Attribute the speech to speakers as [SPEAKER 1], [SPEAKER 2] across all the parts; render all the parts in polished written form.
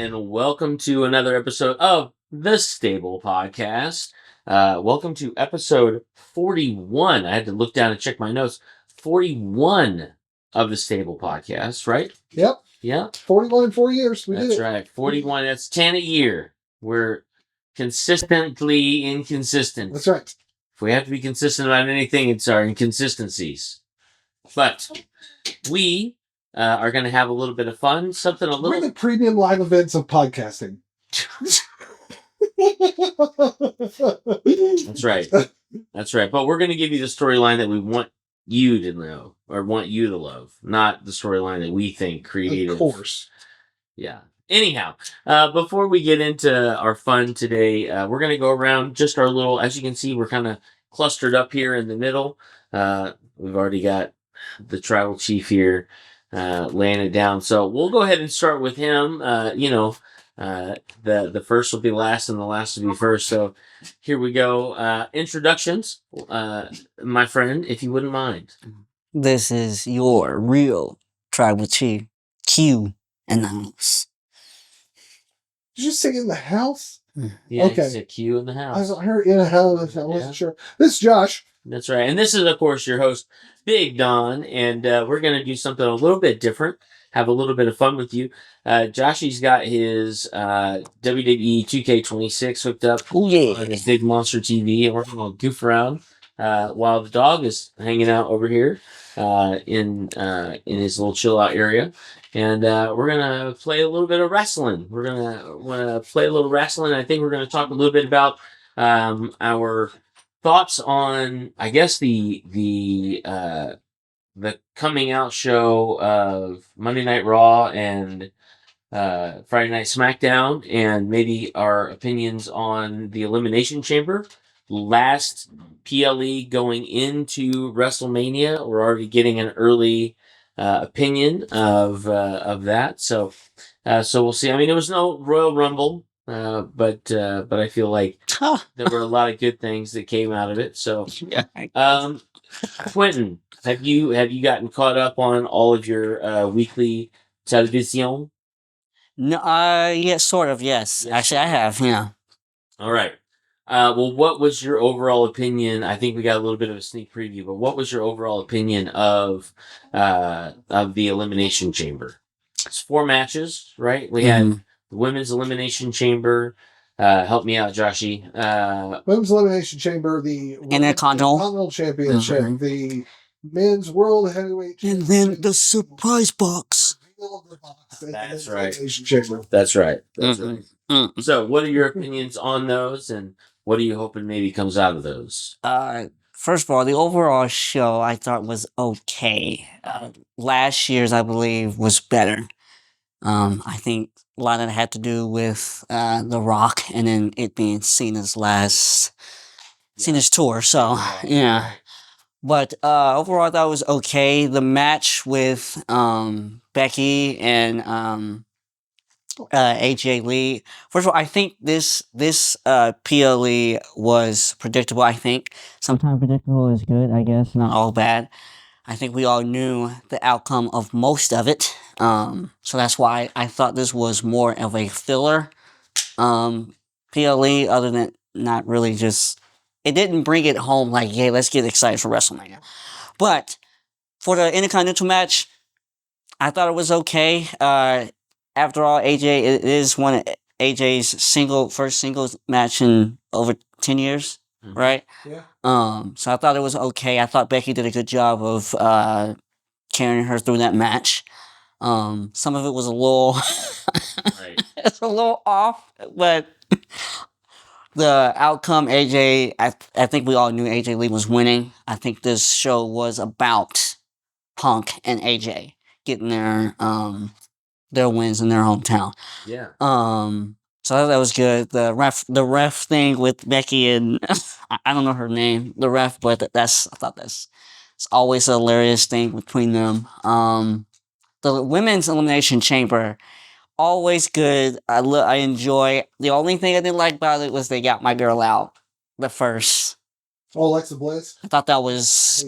[SPEAKER 1] and welcome to another episode of the Stable Podcast. Welcome to episode 41. I had to look down and check my notes. 41 of the Stable Podcast, right?
[SPEAKER 2] Yep.
[SPEAKER 1] Yeah.
[SPEAKER 2] 41 in 4 years. We did it.
[SPEAKER 1] That's right. 41. That's 10 a year. We're consistently inconsistent.
[SPEAKER 2] That's right.
[SPEAKER 1] If we have to be consistent about anything, it's our inconsistencies. But we are going to have a little bit of fun.
[SPEAKER 2] We're the premium live events of podcasting.
[SPEAKER 1] That's right. That's right. But we're going to give you the storyline that we want you to know or want you to love, not the storyline that we think creative.
[SPEAKER 2] Of course.
[SPEAKER 1] Yeah. Anyhow, before we get into our fun today, we're going to go around just our little, as you can see, we're kind of clustered up here in the middle. We've already got the tribal chief here laying it down. So we'll go ahead and start with him. The first will be last and the last will be first. So here we go. Introductions, my friend, if you wouldn't mind.
[SPEAKER 3] This is your real tribal chief, Q, in the house.
[SPEAKER 2] Did you say in the house?
[SPEAKER 1] Yeah,
[SPEAKER 2] okay.
[SPEAKER 1] It's a Q in the house.
[SPEAKER 2] I heard in a house. I wasn't sure. This is Josh.
[SPEAKER 1] That's right. And this is, of course, your host, Big Don. And we're going to do something a little bit different, have a little bit of fun with you. Joshy's got his WWE 2K26 hooked up
[SPEAKER 3] Oh, yeah.
[SPEAKER 1] on his big monster TV. And we're going to goof around while the dog is hanging out over here in his little chill out area. And we're going to play a little bit of wrestling. We're going to play a little wrestling. I think we're going to talk a little bit about our thoughts on, I guess, the coming out show of Monday Night Raw and Friday Night SmackDown, and maybe our opinions on the Elimination Chamber. Last PLE going into Wrestlemania. We're already getting an early opinion of that. So we'll see. I mean, there was no Royal Rumble. But I feel like there were a lot of good things that came out of it. So, Quentin, have you gotten caught up on all of your weekly television?
[SPEAKER 3] No, yeah, sort of, yes.
[SPEAKER 1] Yes.
[SPEAKER 3] Actually, I have, yeah.
[SPEAKER 1] All right. Well, what was your overall opinion? I think we got a little bit of a sneak preview, but what was your overall opinion of the Elimination Chamber? It's 4 matches, right? We had the Women's Elimination Chamber. Help me out, Joshy.
[SPEAKER 2] Women's Elimination Chamber, the
[SPEAKER 3] Intercontinental
[SPEAKER 2] Championship, the Men's World Heavyweight Championship,
[SPEAKER 3] and then the surprise box.
[SPEAKER 1] That's right.
[SPEAKER 2] Chamber.
[SPEAKER 1] That's right. That's
[SPEAKER 3] Mm-hmm.
[SPEAKER 1] right.
[SPEAKER 3] Mm-hmm.
[SPEAKER 1] So, what are your opinions on those, and what are you hoping maybe comes out of those?
[SPEAKER 3] First of all, the overall show I thought was okay. Last year's, I believe, was better. I think a lot of it had to do with The Rock and then it being Cena's tour. So, yeah. But overall, I thought it was okay. The match with Becky and AJ Lee. First of all, I think this PLE was predictable. I think sometimes predictable is good. I guess not all bad. I think we all knew the outcome of most of it. So that's why I thought this was more of a filler PLE, other than not really just. It didn't bring it home like, hey, let's get excited for WrestleMania. But for the Intercontinental match, I thought it was okay. After all, AJ, it is one of AJ's first singles match in over 10 years, right?
[SPEAKER 2] Yeah.
[SPEAKER 3] So I thought it was okay. I thought Becky did a good job of carrying her through that match. Some of it was a little, it's a little off, but the outcome, AJ, I think we all knew AJ Lee was winning. I think this show was about Punk and AJ getting their wins in their hometown.
[SPEAKER 1] Yeah.
[SPEAKER 3] So that was good. The ref thing with Becky and I don't know her name, the ref, but I thought it's always a hilarious thing between them. The Women's Elimination Chamber, always good. I enjoy. The only thing I didn't like about it was they got my girl out the first.
[SPEAKER 2] Oh, Alexa Bliss.
[SPEAKER 3] I thought that was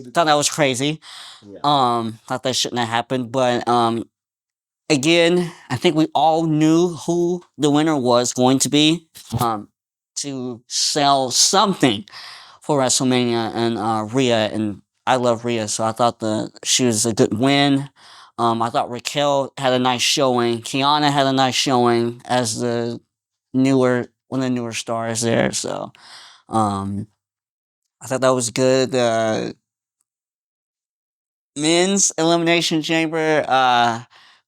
[SPEAKER 3] crazy.
[SPEAKER 1] Yeah.
[SPEAKER 3] Thought that shouldn't have happened, but again, I think we all knew who the winner was going to be, to sell something for WrestleMania, and Rhea, and I love Rhea, so I thought she was a good win. I thought Raquel had a nice showing. Kiana had a nice showing as the one of the newer stars there. So I thought that was good. Men's Elimination Chamber,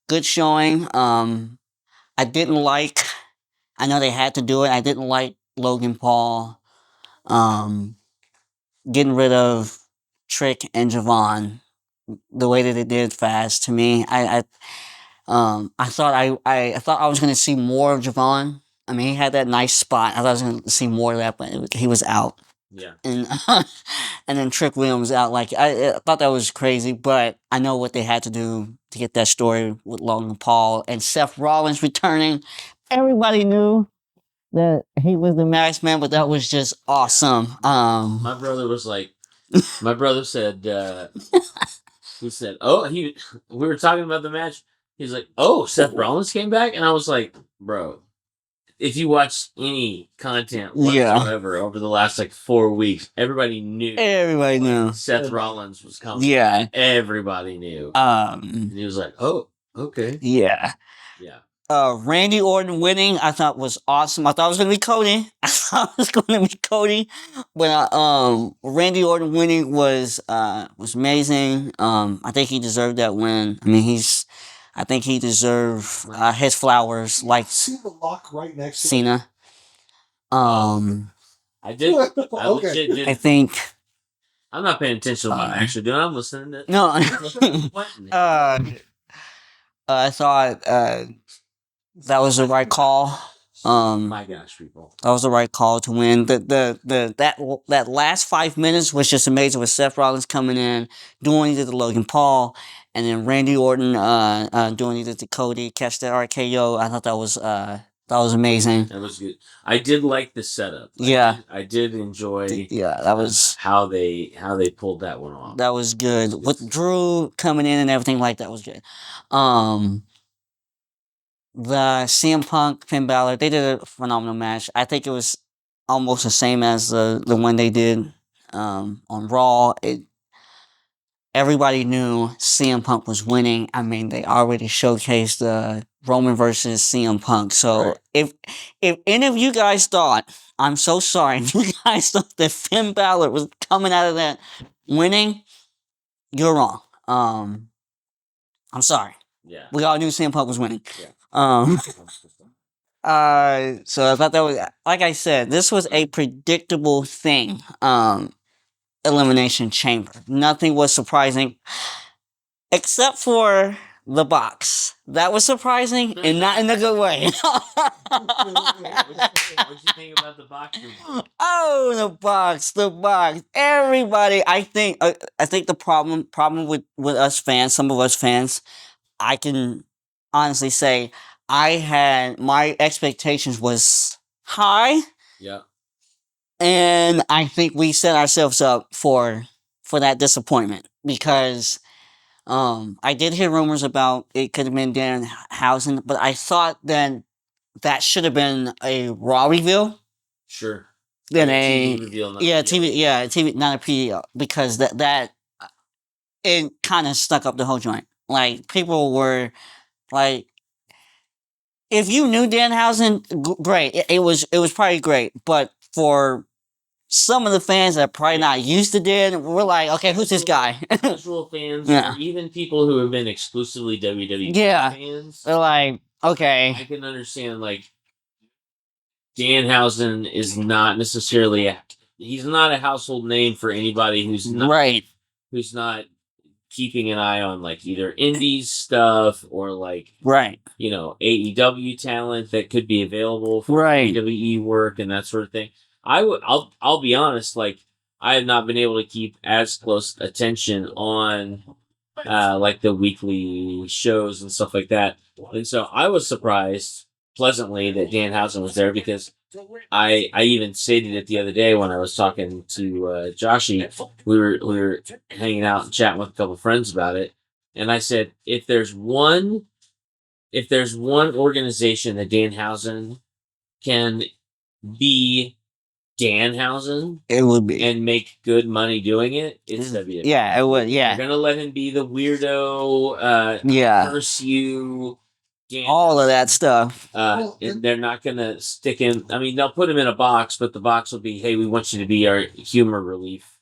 [SPEAKER 3] good showing. I didn't like. I know they had to do it. I didn't like Logan Paul getting rid of Trick and Javon the way that they did fast. To me, I thought I thought I was going to see more of Javon. I mean, he had that nice spot. I thought I was going to see more of that, but he was out.
[SPEAKER 1] Yeah.
[SPEAKER 3] And and then Trick Williams out. Like I thought that was crazy, but I know what they had to do to get that story with Logan Paul and Seth Rollins returning. Everybody knew that he was the masked man, but that was just awesome.
[SPEAKER 1] My brother was like, my brother said, he said, oh, we were talking about the match. He's like, oh, Seth Rollins came back? And I was like, bro, if you watch any content whatsoever over the last like 4 weeks, everybody knew Seth Rollins was coming.
[SPEAKER 3] Yeah.
[SPEAKER 1] Everybody knew. And he was like, oh, okay.
[SPEAKER 3] Yeah.
[SPEAKER 1] Yeah.
[SPEAKER 3] Randy Orton winning, I thought was awesome. I thought it was gonna be Cody. I thought it was gonna be Cody, but Randy Orton winning was amazing. I think he deserved that win. I mean, I think he deserved his flowers, like
[SPEAKER 2] See the lock right next to
[SPEAKER 3] Cena.
[SPEAKER 1] I did. I
[SPEAKER 2] Okay.
[SPEAKER 1] legit did.
[SPEAKER 3] I think.
[SPEAKER 1] I'm not paying attention to what I'm actually doing. I'm listening to.
[SPEAKER 3] No. I thought that was the right call.
[SPEAKER 1] My gosh, people.
[SPEAKER 3] That was the right call to win. That last 5 minutes was just amazing with Seth Rollins coming in, doing it to Logan Paul, and then Randy Orton doing it to Cody, catch the RKO. I thought that was amazing.
[SPEAKER 1] That was good. I did like the setup.
[SPEAKER 3] Yeah,
[SPEAKER 1] I did enjoy.
[SPEAKER 3] Yeah, that was
[SPEAKER 1] how they pulled that one off.
[SPEAKER 3] That was good. With Drew coming in and everything like that was good. The CM Punk, Finn Balor, they did a phenomenal match. I think it was almost the same as the one they did on Raw. Everybody knew CM Punk was winning. I mean, they already showcased Roman versus CM Punk. So if any of you guys thought, I'm so sorry, if you guys thought that Finn Balor was coming out of that winning, you're wrong. I'm sorry.
[SPEAKER 1] Yeah.
[SPEAKER 3] We all knew CM Punk was winning.
[SPEAKER 1] Yeah.
[SPEAKER 3] So I thought that was, like I said, this was a predictable thing. Elimination Chamber. Nothing was surprising, except for the box. That was surprising, and not in a good way.
[SPEAKER 1] What'd you think about the box?
[SPEAKER 3] Oh, the box. Everybody, I think the problem with us fans, some of us fans, I can honestly say my expectations was high.
[SPEAKER 1] Yeah.
[SPEAKER 3] And I think we set ourselves up for that disappointment because I did hear rumors about it could have been Danhausen, but I thought then that should have been a Raw reveal.
[SPEAKER 1] Sure.
[SPEAKER 3] Then
[SPEAKER 1] TV reveal, not
[SPEAKER 3] TV, not a PDL, because that it kind of stuck up the whole joint. Like people were like, if you knew Danhausen, great. It was probably great, but for some of the fans that are probably not used to Dan, we're like, okay, who's this guy?
[SPEAKER 1] Casual fans, or even people who have been exclusively WWE fans,
[SPEAKER 3] they're like, okay.
[SPEAKER 1] I can understand, like, Danhausen is not necessarily he's not a household name for anybody who's not keeping an eye on like either indies stuff or like AEW talent that could be available for WWE work and that sort of thing. I'll be honest, like I have not been able to keep as close attention on like the weekly shows and stuff like that. And so I was surprised pleasantly that Danhausen was there because I even stated it the other day when I was talking to Joshy. We were hanging out and chatting with a couple friends about it, and I said, if there's one if there's one organization that Danhausen can be Danhausen
[SPEAKER 3] It would be.
[SPEAKER 1] and make good money doing it, it's WWE.
[SPEAKER 3] Yeah, it would.
[SPEAKER 1] They're
[SPEAKER 3] Yeah,
[SPEAKER 1] gonna let him be the weirdo,
[SPEAKER 3] yeah.
[SPEAKER 1] curse you,
[SPEAKER 3] All of that stuff.
[SPEAKER 1] and they're not gonna stick him. I mean, they'll put him in a box, but the box will be, "Hey, we want you to be our humor relief."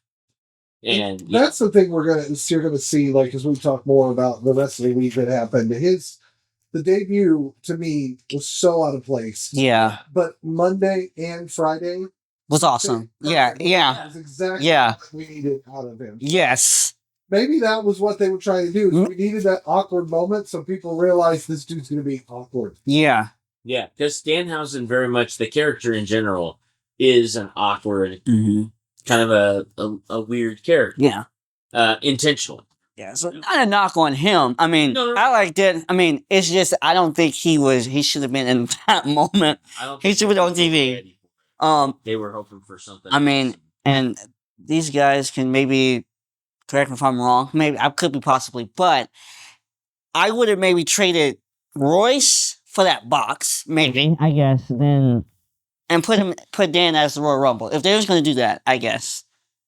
[SPEAKER 1] And
[SPEAKER 2] that's the thing you're gonna see, like as we talk more about the wrestling week that happened. The debut to me was so out of place.
[SPEAKER 3] Yeah,
[SPEAKER 2] But Monday and Friday
[SPEAKER 3] was awesome. Yeah, yeah,
[SPEAKER 2] That was exactly
[SPEAKER 3] yeah.
[SPEAKER 2] what we needed out of him.
[SPEAKER 3] Yes.
[SPEAKER 2] Maybe that was what they were trying to do. Is we needed that awkward moment so people realize this dude's going to be awkward.
[SPEAKER 3] Yeah.
[SPEAKER 1] yeah, because Danhausen, very much the character in general, is an awkward, kind of a weird character.
[SPEAKER 3] Yeah.
[SPEAKER 1] Intentionally.
[SPEAKER 3] Yeah. So not a knock on him. I mean,
[SPEAKER 1] No.
[SPEAKER 3] I liked it. I mean, it's just I don't think he should have been in that moment.
[SPEAKER 1] I don't.
[SPEAKER 3] He should have been on TV.
[SPEAKER 1] They were hoping for something.
[SPEAKER 3] I mean, and these guys can maybe correct me if I'm wrong. Maybe I could be possibly, but I would have maybe traded Royce for that box, maybe I guess. Then and put Dan as the Royal Rumble if they was going to do that. I guess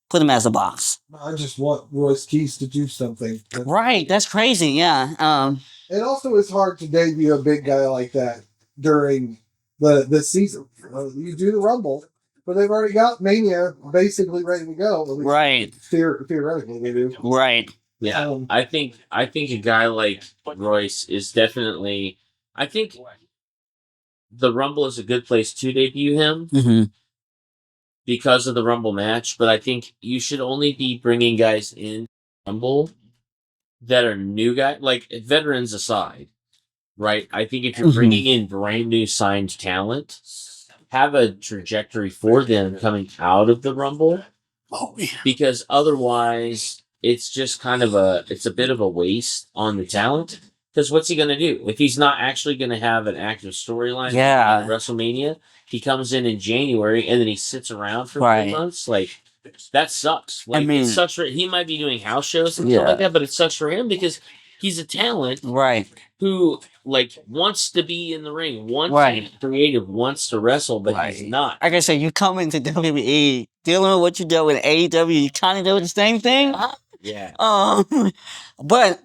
[SPEAKER 3] put him as a box.
[SPEAKER 2] I just want Royce Keys to do something.
[SPEAKER 3] Right, that's crazy. Yeah.
[SPEAKER 2] It also is hard to debut a big guy like that during the season. You do the Rumble, but they've already got Mania basically ready to go. At least
[SPEAKER 3] Right.
[SPEAKER 2] Theoretically, they do.
[SPEAKER 3] Right.
[SPEAKER 1] Yeah, I think a guy like Royce is definitely. I think the Rumble is a good place to debut him because of the Rumble match, but I think you should only be bringing guys in Rumble that are new guys, like veterans aside, right? I think if you're bringing in brand new signed talent, have a trajectory for them coming out of the Rumble.
[SPEAKER 3] Oh yeah.
[SPEAKER 1] Because otherwise it's just kind of it's a bit of a waste on the talent. Because what's he going to do if he's not actually going to have an active storyline?
[SPEAKER 3] Yeah.
[SPEAKER 1] In WrestleMania, he comes in January and then he sits around for 3 months. Like that sucks. Like, I mean, it sucks for he might be doing house shows and stuff like that, but it sucks for him because he's a talent,
[SPEAKER 3] right?
[SPEAKER 1] Who like wants to be in the ring, wants to be creative, wants to wrestle, but he's not.
[SPEAKER 3] Like I said, you come into WWE dealing with what you do with AEW, you kind of do the same thing.
[SPEAKER 1] Yeah.
[SPEAKER 3] But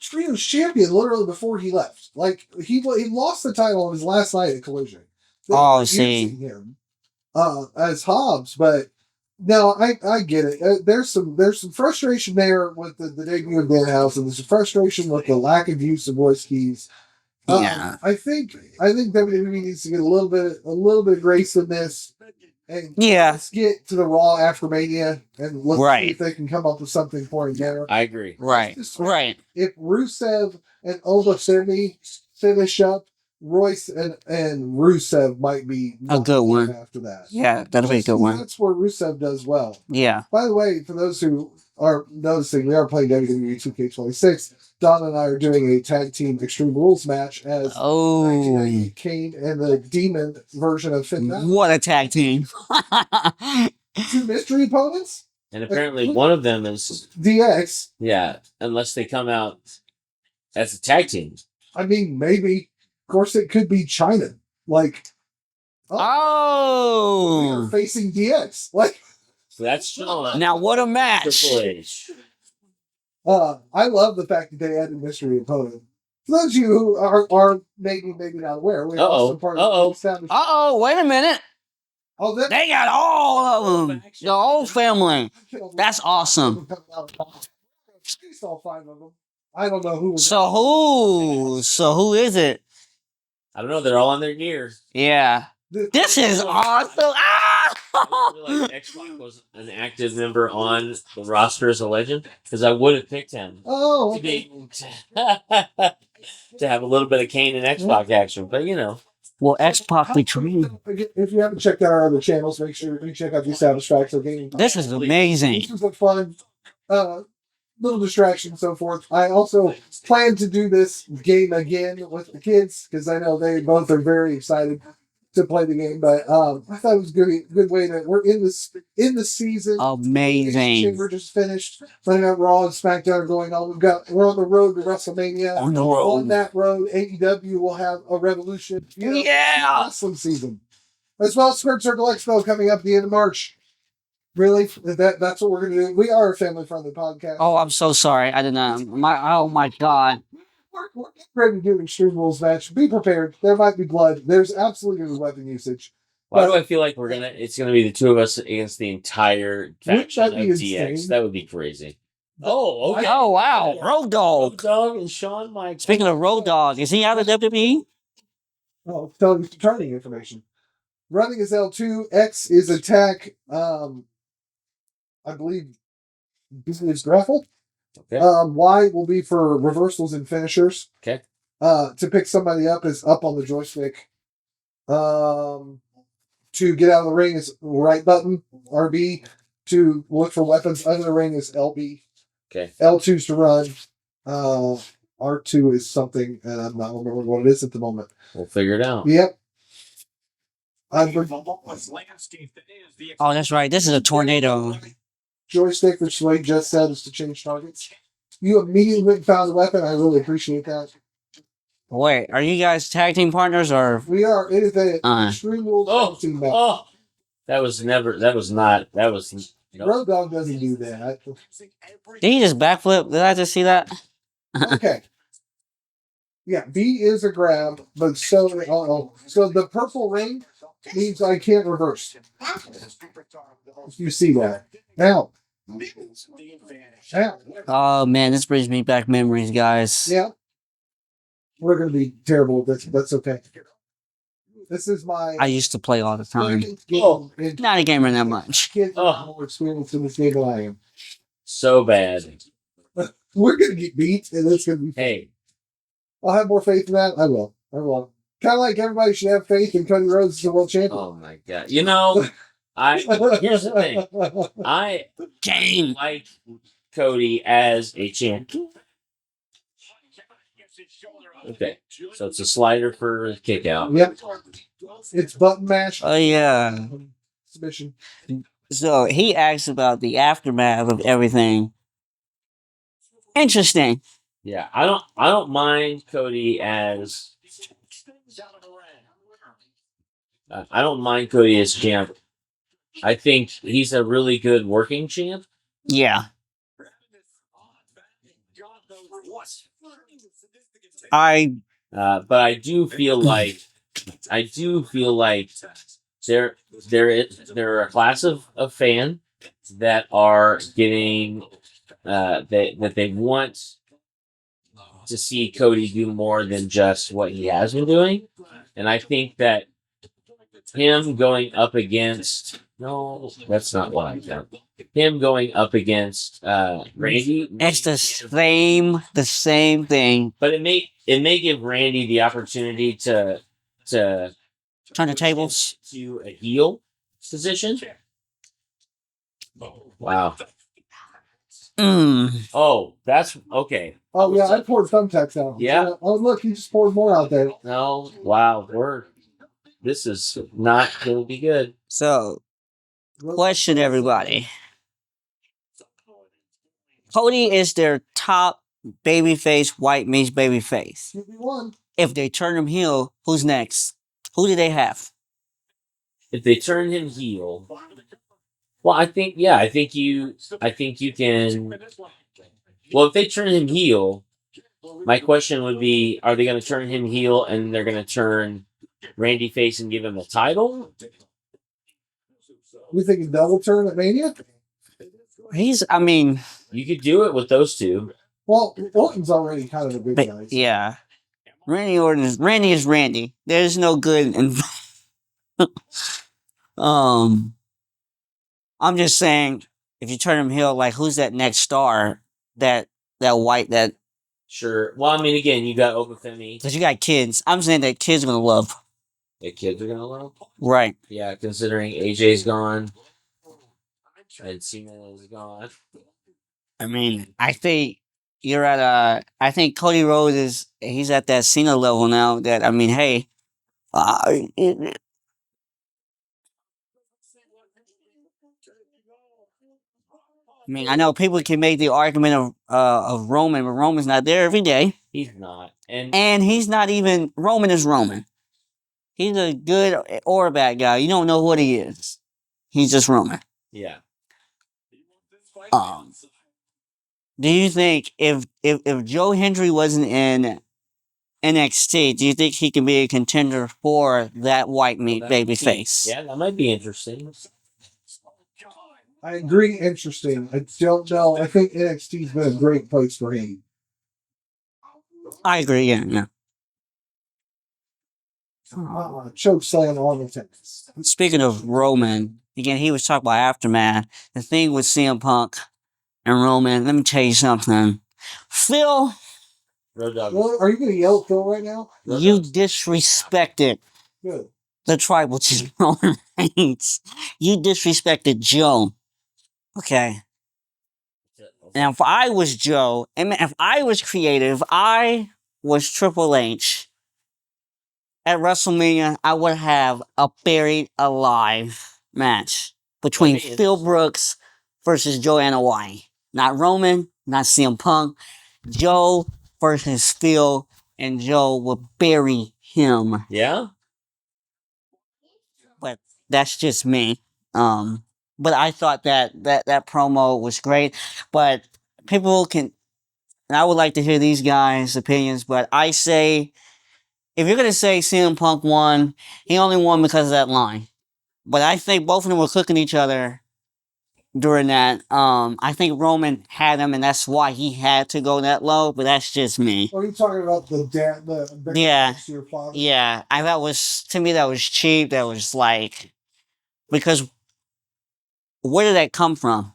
[SPEAKER 2] Trios champion literally before he left. Like he lost the title on his last night at Collision.
[SPEAKER 3] See
[SPEAKER 2] him as Hobbs, but no, I get it. There's some frustration there with the debut of Danhausen. There's some frustration with the lack of use of Royce Keys. I think WWE needs to get a little bit of grace in this. And let's get to the Raw after Mania and let's see if they can come up with something for him there.
[SPEAKER 1] I agree.
[SPEAKER 3] Right.
[SPEAKER 2] If Rusev and Ola finish up, Royce and Rusev might be
[SPEAKER 3] a good one
[SPEAKER 2] after that.
[SPEAKER 3] Yeah, that'll be a good one.
[SPEAKER 2] That's where Rusev does well.
[SPEAKER 3] Yeah.
[SPEAKER 2] By the way, for those who are noticing, we are playing WWE 2K26. Don and I are doing a tag team Extreme Rules match as Kane and the Demon version of Finn Balor.
[SPEAKER 3] What a tag team!
[SPEAKER 2] 2 mystery opponents,
[SPEAKER 1] and apparently one of them is
[SPEAKER 2] DX.
[SPEAKER 1] Yeah, unless they come out as a tag team.
[SPEAKER 2] I mean, maybe. Of course, it could be China. Like, we are facing DX. Like,
[SPEAKER 1] so that's true.
[SPEAKER 3] Now what a match!
[SPEAKER 1] Triple H.
[SPEAKER 2] I love the fact that they added mystery opponent. For those of you who are maybe not aware, we also part of the
[SPEAKER 3] wait a minute.
[SPEAKER 2] Oh,
[SPEAKER 3] they got all of them. The whole family. That's awesome.
[SPEAKER 2] All 5 of them. I don't know who.
[SPEAKER 3] So who is it?
[SPEAKER 1] I don't know. They're all on their gear.
[SPEAKER 3] Yeah. This is awesome.
[SPEAKER 1] Like X-Pac was an active member on the roster as a legend because I would have picked him.
[SPEAKER 2] Oh,
[SPEAKER 1] okay. To have a little bit of Kane and X-Pac action, but you know.
[SPEAKER 3] Well, X-Pac between.
[SPEAKER 2] If you haven't checked out our other channels, make sure you check out the Established Facts of Gaming.
[SPEAKER 3] This is amazing.
[SPEAKER 2] This is a fun, little distraction and so forth. I also plan to do this game again with the kids because I know they both are very excited. to play the game, but I thought it was good way to. We're in the season.
[SPEAKER 3] Amazing.
[SPEAKER 2] Chamber just finished. Monday Night Raw and SmackDown are going on. We're on the road to WrestleMania.
[SPEAKER 3] On the road.
[SPEAKER 2] On that road, AEW will have a Revolution.
[SPEAKER 3] Yeah.
[SPEAKER 2] Wrestling season, as well as Squared Circle Expo coming up at the end of March. Really, that's what we're gonna do. We are a family friendly podcast.
[SPEAKER 3] Oh, I'm so sorry. I did not. Oh my god.
[SPEAKER 2] We're ready to do an Extreme Rules match. Be prepared. There might be blood. There's absolutely going to be weapon usage.
[SPEAKER 1] Why do I feel like it's gonna be the two of us against the entire faction of
[SPEAKER 2] that be
[SPEAKER 1] DX?
[SPEAKER 2] insane?
[SPEAKER 1] That would be crazy. Oh, okay.
[SPEAKER 3] Oh wow. Road Dogg.
[SPEAKER 1] Road Dogg and Shawn Michaels.
[SPEAKER 3] Speaking of Road Dogg, is he out of WWE?
[SPEAKER 2] Oh, telling you turning information. Running is L2. X is attack. I believe business grapple.
[SPEAKER 1] Okay.
[SPEAKER 2] Y will be for reversals and finishers.
[SPEAKER 1] Okay.
[SPEAKER 2] To pick somebody up is up on the joystick. To get out of the ring is right button, RB. To look for weapons under the ring is LB.
[SPEAKER 1] Okay.
[SPEAKER 2] L2 is to run. R2 is something, and I'm not remembering what it is at the moment.
[SPEAKER 1] We'll figure it out.
[SPEAKER 2] Yep.
[SPEAKER 3] Oh, that's right. This is a tornado.
[SPEAKER 2] Joystick, which Slade just said, is to change targets. You immediately went and found the weapon. I really appreciate that.
[SPEAKER 3] Wait, are you guys tag team partners or?
[SPEAKER 2] We are. It is a Extreme Rules team match.
[SPEAKER 1] Oh, that was not.
[SPEAKER 2] Road Dogg doesn't do that.
[SPEAKER 3] Did he just backflip? Did I just see that?
[SPEAKER 2] Okay. Yeah, B is a grab, but so the purple ring means I can't reverse. You see that now?
[SPEAKER 3] Oh man, this brings me back memories, guys.
[SPEAKER 2] Yeah, we're gonna be terrible. That's okay. This is my.
[SPEAKER 3] I used to play all the time.
[SPEAKER 2] Oh,
[SPEAKER 3] Not a gamer that much.
[SPEAKER 2] Kids have more experience in this game than I am.
[SPEAKER 1] So bad.
[SPEAKER 2] We're gonna get beat, and it's gonna be.
[SPEAKER 1] Hey,
[SPEAKER 2] I'll have more faith in that. I will. Kind of like everybody should have faith in Cody Rhodes as the world champion.
[SPEAKER 1] oh my god! Here's the thing. I like Cody as a champion. Okay, so it's a slider for a kick out.
[SPEAKER 2] Yep. It's button mash.
[SPEAKER 3] Oh yeah.
[SPEAKER 2] Submission.
[SPEAKER 3] So he asks about the aftermath of everything. Interesting.
[SPEAKER 1] Yeah, I don't mind Cody as. I don't mind Cody as champ. I think he's a really good working champ.
[SPEAKER 3] Yeah.
[SPEAKER 1] But I do feel like there are a class of fan that are getting that they want to see Cody do more than just what he has been doing, and I think that him going up against that's not what I meant. Him going up against Randy.
[SPEAKER 3] It's the same thing.
[SPEAKER 1] But it may give Randy the opportunity to
[SPEAKER 3] turn the tables
[SPEAKER 1] to a heel position. Wow. Oh, that's okay.
[SPEAKER 2] Oh yeah, I poured thumbtacks out.
[SPEAKER 1] Yeah.
[SPEAKER 2] Oh look, you just poured more out there.
[SPEAKER 1] No. Wow. This is not going to be good.
[SPEAKER 3] So, question everybody. Cody is their top babyface, white means babyface. If they turn him heel, who's next? Who do they have?
[SPEAKER 1] If they turn him heel, well, I think you can. Well, if they turn him heel, my question would be: are they going to turn him heel and they're going to turn Randy face and give him the title?
[SPEAKER 2] You think a double turn at Mania?
[SPEAKER 1] You could do it with those two.
[SPEAKER 2] Well, Orton's already kind of a big guy.
[SPEAKER 3] Yeah. Randy is Randy. There's no good in I'm just saying, if you turn him heel, like who's that next star that white that
[SPEAKER 1] Sure. Well, I mean, again, you got Obafemi.
[SPEAKER 3] because you got kids. I'm saying that kids are gonna love.
[SPEAKER 1] The kids are gonna love.
[SPEAKER 3] Right.
[SPEAKER 1] Yeah, considering AJ's gone and Cena is gone.
[SPEAKER 3] I mean, I think you're at I think Cody Rhodes he's at that Cena level now. That I mean, hey, I mean, I know people can make the argument of Roman, but Roman's not there every day,
[SPEAKER 1] He's not,
[SPEAKER 3] and he's not even Roman is Roman. He's a good or a bad guy. You don't know what he is. He's just Roman.
[SPEAKER 1] yeah.
[SPEAKER 3] Um, do you think if Joe Hendry wasn't in NXT, do you think he can be a contender for that white meat baby face?
[SPEAKER 1] Yeah, that might be interesting.
[SPEAKER 2] I agree. Interesting. I don't know. I think NXT's been a great place for him.
[SPEAKER 3] I agree. Yeah.
[SPEAKER 2] Choke slam on the tennis.
[SPEAKER 3] Speaking of Roman, again, he was talking about Aftermath. The thing with CM Punk and Roman, let me tell you something. Phil,
[SPEAKER 1] Road dog.
[SPEAKER 2] Well, are you going to yell at Phil right now?
[SPEAKER 3] you disrespected
[SPEAKER 2] Good.
[SPEAKER 3] the tribal chief Roman Reigns. You disrespected Joe. Okay. And if I was Joe, and if I was creative, I was Triple H at WrestleMania, I would have a buried alive match between Phil Brooks versus Joanna White. Not Roman, not CM Punk. Joe versus Phil, and Joe would bury him.
[SPEAKER 1] Yeah.
[SPEAKER 3] But that's just me. But I thought that promo was great. But people can, and I would like to hear these guys' opinions. But I say, if you're gonna say CM Punk won, he only won because of that line. But I think both of them were cooking each other during that. I think Roman had him, and that's why he had to go that low. But that's just me.
[SPEAKER 2] Are you talking about the dad? The
[SPEAKER 3] Yeah.
[SPEAKER 2] to your father?
[SPEAKER 3] Yeah, that was, to me, that was cheap. That was like, because where did that come from?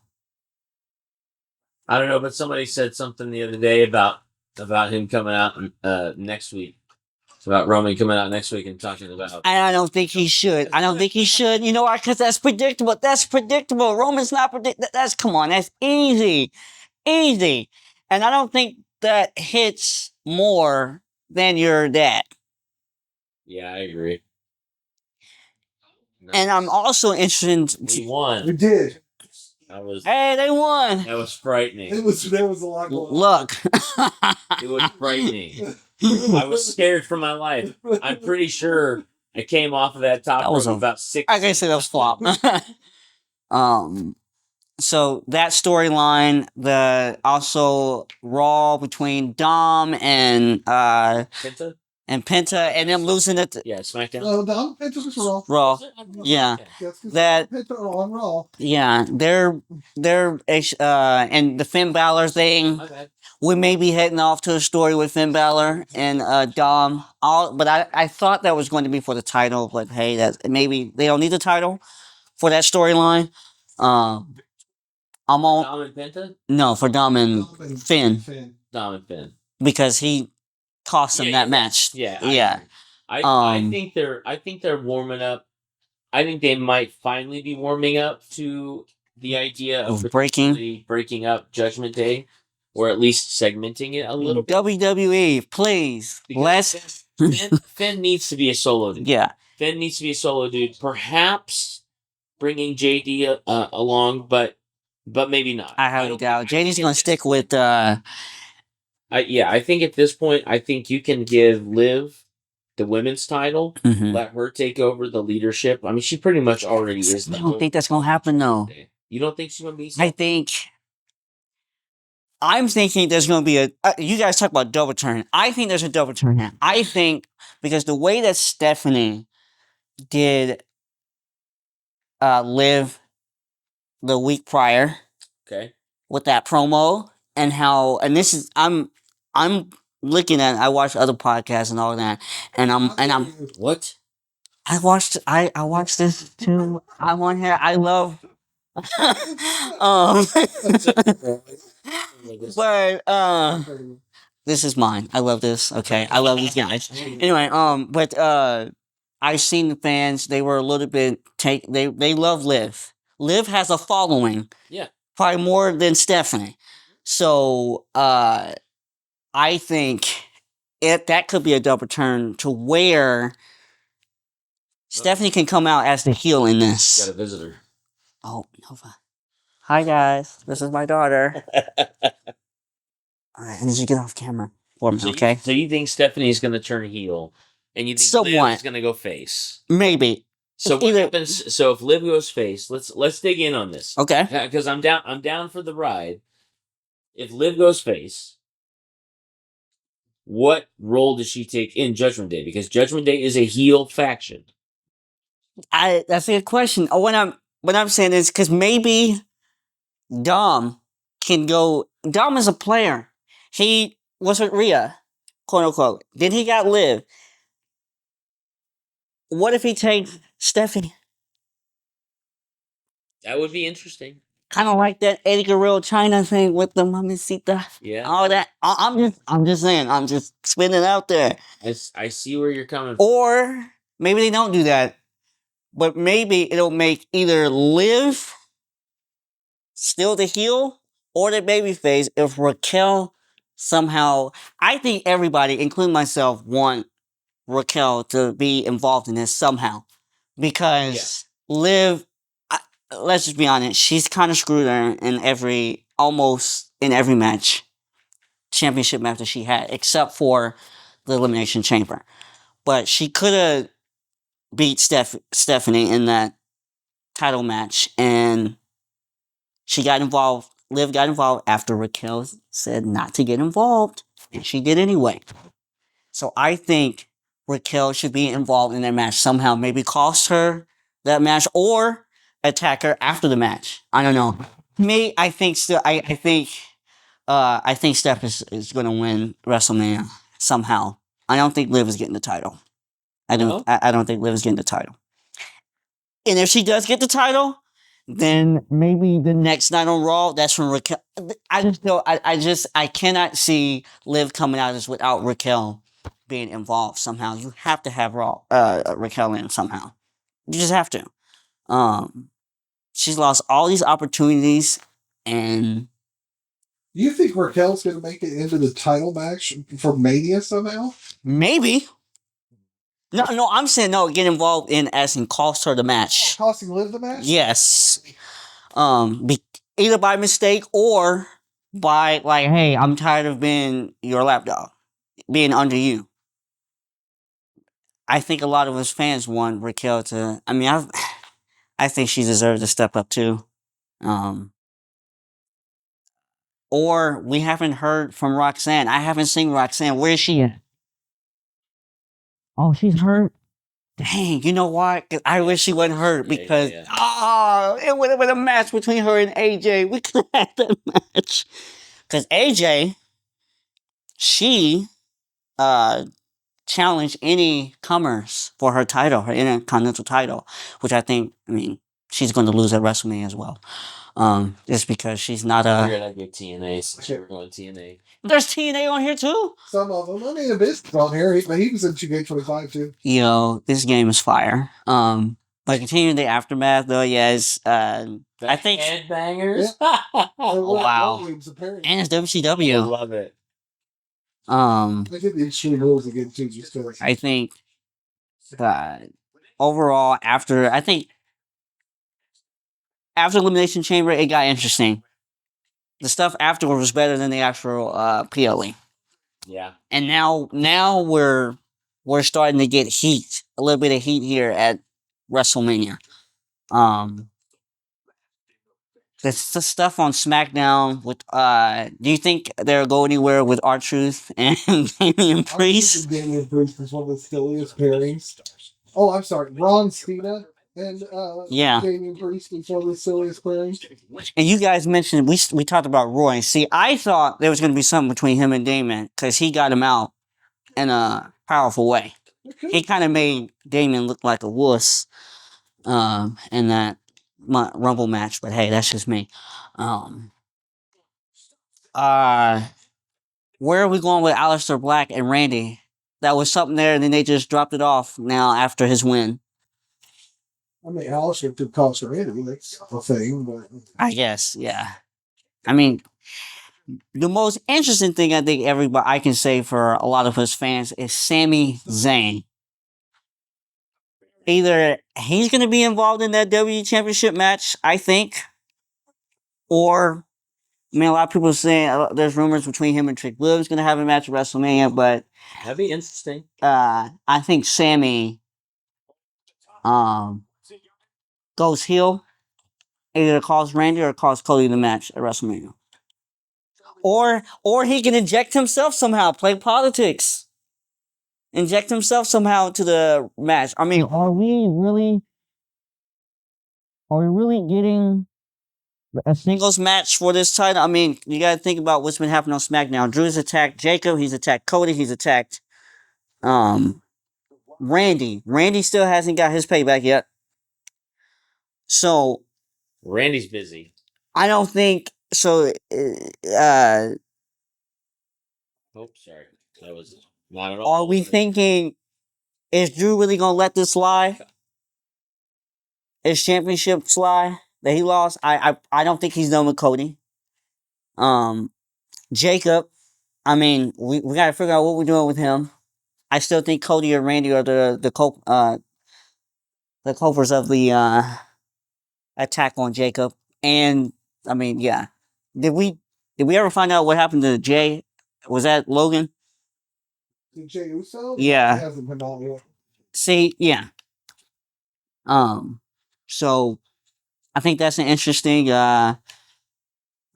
[SPEAKER 1] I don't know, but somebody said something the other day about him coming out next week. It's about Roman coming out next week and talking about.
[SPEAKER 3] And I don't think he should. I don't think he should. You know why? Because that's predictable. That's predictable. Roman's not predictable. Come on. That's easy. Easy. And I don't think that hits more than your dad.
[SPEAKER 1] Yeah, I agree.
[SPEAKER 3] And I'm also interested.
[SPEAKER 1] We won.
[SPEAKER 2] We did.
[SPEAKER 3] Hey, they won.
[SPEAKER 1] That was frightening.
[SPEAKER 2] There was a lot going on.
[SPEAKER 3] Look.
[SPEAKER 1] It was frightening. I was scared for my life. I'm pretty sure I came off of that top rope about 6.
[SPEAKER 3] I guess that was flop. So that storyline, the also Raw between Dom and
[SPEAKER 1] Penta?
[SPEAKER 3] Penta, and them losing it.
[SPEAKER 1] Yeah, SmackDown.
[SPEAKER 2] No, Dom Penta was Raw.
[SPEAKER 3] Raw. Yeah. That.
[SPEAKER 2] Penta on Raw.
[SPEAKER 3] Yeah, they're and the Finn Balor thing. We may be heading off to a story with Finn Balor and Dom. But I thought that was going to be for the title. But hey, that maybe they don't need the title for that storyline. I'm on.
[SPEAKER 1] Dom and Penta?
[SPEAKER 3] No, for Dom and Finn.
[SPEAKER 1] Dom and Finn.
[SPEAKER 3] Because he cost them that match.
[SPEAKER 1] Yeah. I think they're warming up. I think they might finally be warming up to the idea of breaking up Judgment Day, or at least segmenting it a little bit.
[SPEAKER 3] WWE, please.
[SPEAKER 1] Finn needs to be a solo dude.
[SPEAKER 3] Yeah.
[SPEAKER 1] Finn needs to be a solo dude. Perhaps bringing JD along, but maybe not.
[SPEAKER 3] I highly doubt. JD's going to stick with.
[SPEAKER 1] I think at this point, I think you can give Liv the women's title, let her take over the leadership. I mean, she pretty much already is.
[SPEAKER 3] I don't think that's going to happen, though.
[SPEAKER 1] You don't think she's going to be?
[SPEAKER 3] I'm thinking there's going to be you guys talk about double turn. I think there's a double turn now. I think because the way that Stephanie did Liv the week prior, with that promo, and how, and this is, I'm looking at, I watch other podcasts and all that, and I'm
[SPEAKER 1] what?
[SPEAKER 3] I watched this too. I'm on here. I love but this is mine. I love this. Okay. I love these guys. Anyway, but I've seen the fans, they were a little bit they love Liv. Liv has a following.
[SPEAKER 1] Yeah.
[SPEAKER 3] Probably more than Stephanie. So I think that could be a double turn to where Stephanie can come out as the heel in this.
[SPEAKER 1] Got a visitor.
[SPEAKER 3] Oh, Nova. Hi guys, this is my daughter. All right, I need you to get off camera for me, okay?
[SPEAKER 1] So you think Stephanie's going to turn heel, and you think Liv
[SPEAKER 3] Somewhat.
[SPEAKER 1] is going to go face?
[SPEAKER 3] Maybe.
[SPEAKER 1] So what
[SPEAKER 3] Either-
[SPEAKER 1] happens? So if Liv goes face, let's dig in on this.
[SPEAKER 3] Okay.
[SPEAKER 1] Because I'm down. I'm down for the ride. If Liv goes face, what role does she take in Judgment Day? Because Judgment Day is a heel faction.
[SPEAKER 3] That's a good question. What I'm saying is because maybe Dom can go. Dom is a player. He was with Rhea, quote unquote. Then he got Liv. What if he takes Stephanie?
[SPEAKER 1] That would be interesting.
[SPEAKER 3] Kind of like that Eddie Guerrero China thing with the Mamacita.
[SPEAKER 1] Yeah.
[SPEAKER 3] All that. I'm just saying. I'm just spinning it out there.
[SPEAKER 1] I see where you're coming from.
[SPEAKER 3] Or maybe they don't do that, but maybe it'll make either Liv still the heel or the babyface if Raquel somehow. I think everybody, including myself, want Raquel to be involved in this somehow because Liv. Let's just be honest, she's kind of screwed her in almost in every championship match that she had, except for the Elimination Chamber. But she could have beat Stephanie in that title match, and she got involved. Liv got involved after Raquel said not to get involved, and she did anyway. So I think Raquel should be involved in that match somehow. Maybe cost her that match or attack her after the match. I don't know. Me, I think still. I think Steph is going to win WrestleMania somehow. I don't think Liv is getting the title. I don't think Liv is getting the title. And if she does get the title, then maybe the next night on Raw, that's when Raquel. I just know. I cannot see Liv coming out of this without Raquel being involved somehow. You have to have Raquel in somehow. You just have to. She's lost all these opportunities, and
[SPEAKER 2] Do you think Raquel's going to make it into the title match for Mania somehow?
[SPEAKER 3] maybe. No, I'm saying no. Get involved in as in cost her the match.
[SPEAKER 2] Costing Liv the match?
[SPEAKER 3] Yes. Either by mistake or by like, hey, I'm tired of being your lapdog, being under you. I think a lot of us fans want Raquel to. I mean, I think she deserves to step up too. Or we haven't heard from Roxanne. I haven't seen Roxanne. Where is she at? Oh, she's hurt. Dang, you know what? 'Cause I wish she wasn't hurt because it would have been a match between her and AJ. We could have had that match. Because AJ, she challenged any comers for her title, her Intercontinental title, which I mean, she's going to lose at WrestleMania as well. Just because she's not a.
[SPEAKER 1] We're gonna get TNA. Since we're going TNA.
[SPEAKER 3] There's TNA on here too.
[SPEAKER 2] Some of them. I mean, the Biscuit's on here, but he was in 2K25 too.
[SPEAKER 3] Yo, this game is fire. But continuing the aftermath though, yes. I think
[SPEAKER 1] headbangers.
[SPEAKER 3] wow.
[SPEAKER 2] Williams, apparently.
[SPEAKER 3] And it's
[SPEAKER 1] I
[SPEAKER 3] WCW.
[SPEAKER 1] love it.
[SPEAKER 2] I did the extreme rules again too, just because.
[SPEAKER 3] I think overall after Elimination Chamber it got interesting. The stuff afterwards was better than the actual PLE.
[SPEAKER 1] Yeah.
[SPEAKER 3] And now we're starting to get heat, a little bit of heat here at WrestleMania. The stuff on SmackDown with do you think they'll go anywhere with R-Truth and Damian Priest?
[SPEAKER 2] Damian Priest is one of the silliest pairings. Oh, I'm sorry, Ron Cena and Damian Priest is one of the silliest pairings.
[SPEAKER 3] And you guys mentioned we talked about Roy. See, I thought there was going to be something between him and Damon because he got him out in a powerful way. He kind of made Damon look like a wuss in that Rumble match, but hey, that's just me. Where are we going with Aleister Black and Randy? That was something there, and then they just dropped it off now after his win.
[SPEAKER 2] I mean, Alistair could cost her anything. That's a thing, but
[SPEAKER 3] I guess, yeah. I mean, the most interesting thing I think I can say for a lot of us fans is Sami Zayn. Either he's going to be involved in that W Championship match, I think, Or, I mean, a lot of people are saying there's rumors between him and Trick Williams going to have a match at WrestleMania, but
[SPEAKER 1] That'd be interesting.
[SPEAKER 3] I think Sammy um, goes heel, either calls Randy or calls Cody the match at WrestleMania. Or he can inject himself somehow, play politics. Inject himself somehow to the match. I mean, are we really getting a singles match for this title? I mean, you gotta think about what's been happening on SmackDown. Drew's attacked Jacob, he's attacked Cody, he's attacked Randy. Randy still hasn't got his payback yet. So
[SPEAKER 1] Randy's busy.
[SPEAKER 3] I don't think so.
[SPEAKER 1] Oh, sorry. That was not at all.
[SPEAKER 3] Are we thinking, is Drew really gonna let this slide? His championship slide that he lost? I don't think he's done with Cody. Jacob, I mean, we gotta figure out what we're doing with him. I still think Cody or Randy are the culprits of the attack on Jacob. And I mean, yeah. Did we ever find out what happened to Jay? Was that Logan?
[SPEAKER 2] Jay Uso?
[SPEAKER 3] Yeah.
[SPEAKER 2] He hasn't been out yet.
[SPEAKER 3] See, yeah. So I think that's an interesting I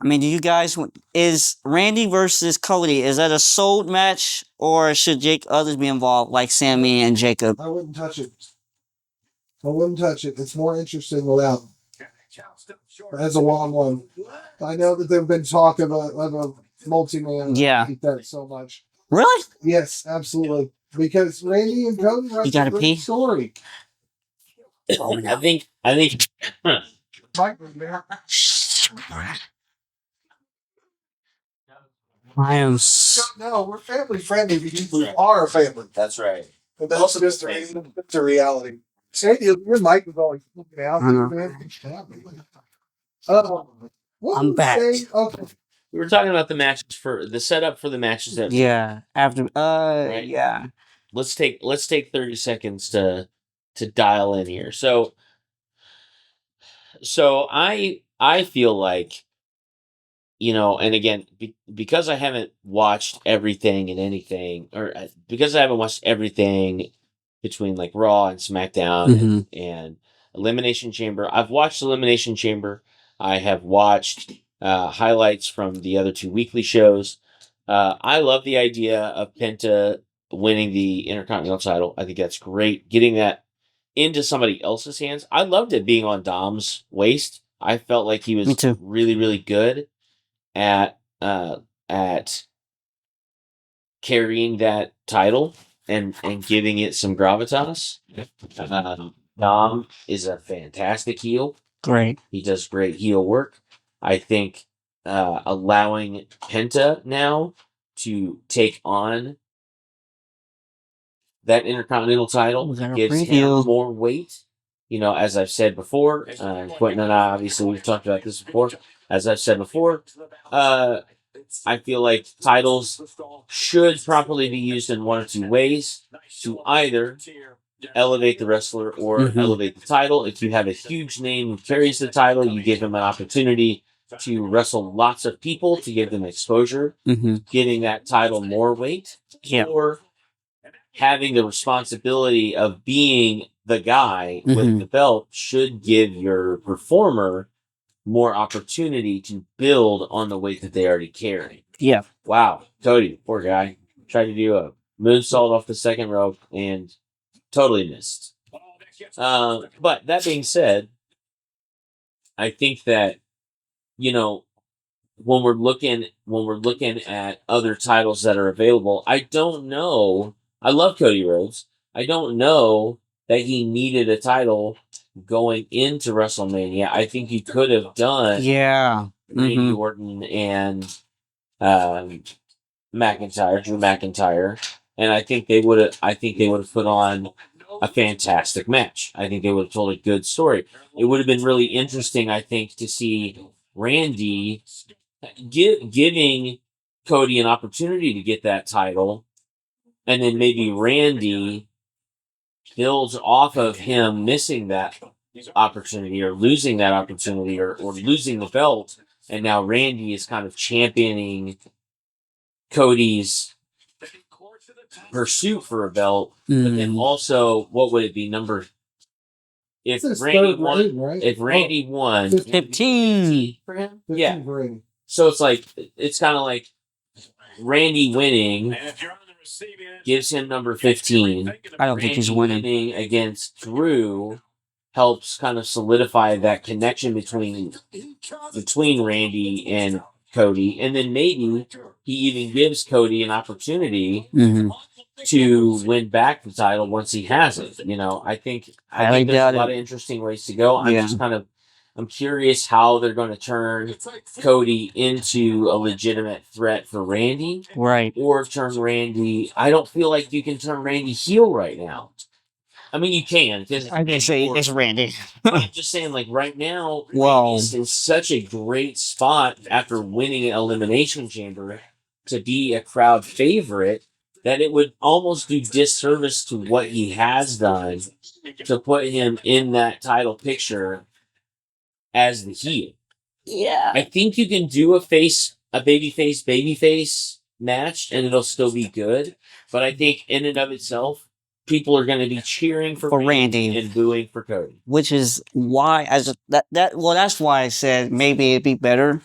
[SPEAKER 3] mean, do you guys is Randy versus Cody, is that a sold match or should others be involved like Sammy and Jacob?
[SPEAKER 2] I wouldn't touch it. It's more interesting without. That's a long one. I know that there've been talk of a multi-man.
[SPEAKER 3] Yeah.
[SPEAKER 2] I hate that so much.
[SPEAKER 3] Really?
[SPEAKER 2] Yes, absolutely. Because Randy and Cody have
[SPEAKER 3] You gotta
[SPEAKER 2] a great
[SPEAKER 3] pee?
[SPEAKER 2] story.
[SPEAKER 1] I think.
[SPEAKER 3] I am
[SPEAKER 2] No, we're family friendly because we are a family.
[SPEAKER 1] That's right.
[SPEAKER 2] And that's just the reality. Sandy, your mic was always looking out.
[SPEAKER 3] I know.
[SPEAKER 2] Man. What
[SPEAKER 3] I'm
[SPEAKER 2] were we
[SPEAKER 3] back.
[SPEAKER 2] saying? Okay.
[SPEAKER 1] We were talking about the matches for the setup for the matches that.
[SPEAKER 3] Yeah. After
[SPEAKER 1] Right.
[SPEAKER 3] yeah.
[SPEAKER 1] Let's take 30 seconds to dial in here. So I feel like, you know, and again, because I haven't watched everything and anything, or because I haven't watched everything between like Raw and SmackDown and Elimination Chamber. I've watched Elimination Chamber. I have watched highlights from the other two weekly shows. I love the idea of Penta winning the Intercontinental title. I think that's great. Getting that into somebody else's hands. I loved it being on Dom's waist. I felt like he
[SPEAKER 3] Me
[SPEAKER 1] was
[SPEAKER 3] too.
[SPEAKER 1] really, really good at carrying that title and giving it some gravitas. Dom is a fantastic heel.
[SPEAKER 3] Great.
[SPEAKER 1] He does great heel work. I think allowing Penta now to take on that Intercontinental title gives him more weight. You know, as I've said before, Quentin and I, obviously, we've talked about this before. As I've said before, I feel like titles should properly be used in one of two ways to either elevate the wrestler or elevate the title. If you have a huge name who carries the title, you give him an opportunity to wrestle lots of people to give them exposure, giving that title more weight, or having the responsibility of being the guy with the belt should give your performer more opportunity to build on the weight that they already carry.
[SPEAKER 3] Yeah.
[SPEAKER 1] Wow. Cody, poor guy, tried to do a moonsault off the second rope and totally missed. But that being said, I think that, you know, when we're looking at other titles that are available, I don't know. I love Cody Rhodes. I don't know that he needed a title going into WrestleMania. I think you could have done Randy Orton and McIntyre, Drew McIntyre, and I think they would have put on a fantastic match. I think they would have told a good story. It would have been really interesting, I think, to see Randy giving Cody an opportunity to get that title, and then maybe Randy builds off of him missing that opportunity or losing that opportunity or losing the belt and now Randy is kind of championing Cody's pursuit for a belt. But then also, what would it be? If
[SPEAKER 2] It's his
[SPEAKER 1] Randy
[SPEAKER 2] third
[SPEAKER 1] won,
[SPEAKER 2] reign, right?
[SPEAKER 1] if Randy won,
[SPEAKER 3] 15.
[SPEAKER 1] for him,
[SPEAKER 2] 15
[SPEAKER 1] yeah.
[SPEAKER 2] for Randy.
[SPEAKER 1] So it's like it's kind of like Randy winning gives him number 15.
[SPEAKER 3] I don't think he's winning.
[SPEAKER 1] Winning against Drew helps kind of solidify that connection between Randy and Cody, and then maybe he even gives Cody an opportunity
[SPEAKER 3] Mhm.
[SPEAKER 1] to win back the title once he has it. You know, I think
[SPEAKER 3] Highly
[SPEAKER 1] there's
[SPEAKER 3] doubt
[SPEAKER 1] a lot
[SPEAKER 3] it.
[SPEAKER 1] of interesting ways to go. I'm
[SPEAKER 3] Yeah.
[SPEAKER 1] just kind of I'm curious how they're going to turn Cody into a legitimate threat for Randy,
[SPEAKER 3] Right.
[SPEAKER 1] or turn Randy. I don't feel like you can turn Randy heel right now. I mean, you can.
[SPEAKER 3] I can say it's Randy.
[SPEAKER 1] I'm just saying, like right now,
[SPEAKER 3] Well-
[SPEAKER 1] Randy's in such a great spot after winning an Elimination Chamber to be a crowd favorite that it would almost do disservice to what he has done to put him in that title picture as the heel.
[SPEAKER 3] Yeah.
[SPEAKER 1] I think you can do a babyface match, and it'll still be good. But I think in and of itself, people are going to be cheering for
[SPEAKER 3] Randy.
[SPEAKER 1] and booing for Cody.
[SPEAKER 3] Which is why that's why I said maybe it'd be better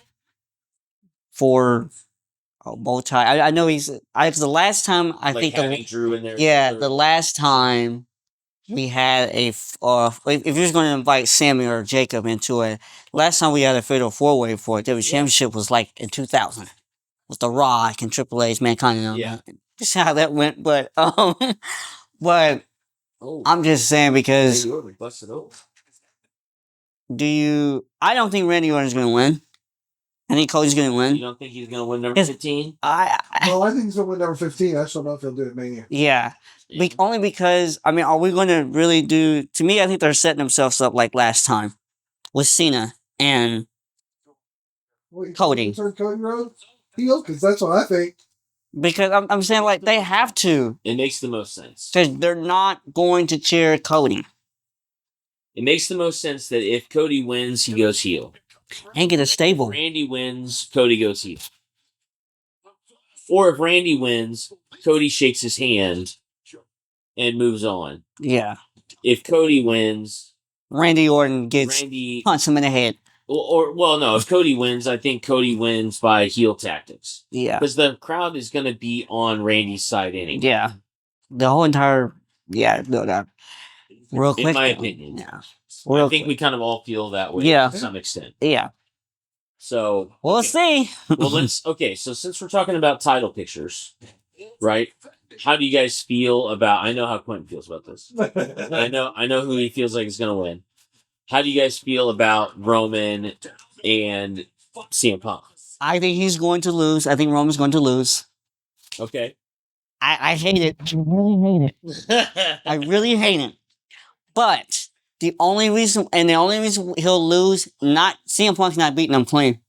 [SPEAKER 3] for multi. I know the last time I
[SPEAKER 1] Like
[SPEAKER 3] think
[SPEAKER 1] having Drew in there.
[SPEAKER 3] the last time we had if you're just going to invite Sammy or Jacob into it, last time we had a fatal 4-way for it, the championship was like in 2000 with The Rock and Triple H, Mankind, and all
[SPEAKER 1] Yeah.
[SPEAKER 3] that. Just how that went, but but
[SPEAKER 1] Oh,
[SPEAKER 3] I'm just saying because
[SPEAKER 1] Randy Orton busted open.
[SPEAKER 3] I don't think Randy Orton's going to win. I think Cody's going to
[SPEAKER 1] You
[SPEAKER 3] win.
[SPEAKER 1] don't think he's going to win number 15?
[SPEAKER 2] No, I think he's gonna win number 15. I just don't know if he'll do it at Mania.
[SPEAKER 3] Yeah. Only because, I mean, are we going to really do... To me, I think they're setting themselves up like last time with Cena and
[SPEAKER 2] Wait,
[SPEAKER 3] Cody.
[SPEAKER 2] Turn Cody Rhodes heel, because that's what I think.
[SPEAKER 3] Because I'm saying, like, they have to.
[SPEAKER 1] It makes the most sense.
[SPEAKER 3] Because they're not going to cheer Cody.
[SPEAKER 1] It makes the most sense that if Cody wins, he goes heel.
[SPEAKER 3] And get a stable.
[SPEAKER 1] If Randy wins, Cody goes heel. Or if Randy wins, Cody shakes his hand and moves on.
[SPEAKER 3] Yeah.
[SPEAKER 1] If Cody wins,
[SPEAKER 3] Randy Orton gets
[SPEAKER 1] Randy
[SPEAKER 3] punch him in the head.
[SPEAKER 1] no, if Cody wins, I think Cody wins by heel tactics.
[SPEAKER 3] Yeah.
[SPEAKER 1] Because the crowd is going to be on Randy's side anyway.
[SPEAKER 3] Yeah. The whole entire... Yeah, no, that. Real quick.
[SPEAKER 1] In my opinion.
[SPEAKER 3] Yeah.
[SPEAKER 1] I think we kind of all feel that way
[SPEAKER 3] Yeah.
[SPEAKER 1] to some extent.
[SPEAKER 3] Yeah.
[SPEAKER 1] So
[SPEAKER 3] We'll see.
[SPEAKER 1] well, so since we're talking about title pictures, right? How do you guys feel about? I know how Quentin feels about this. I know who he feels like is going to win. How do you guys feel about Roman and CM Punk?
[SPEAKER 3] I think he's going to lose. I think Roman's going to lose.
[SPEAKER 1] Okay.
[SPEAKER 3] I hate it. I really hate it. I really hate it. But the only reason he'll lose, not CM Punk's not beating him clean.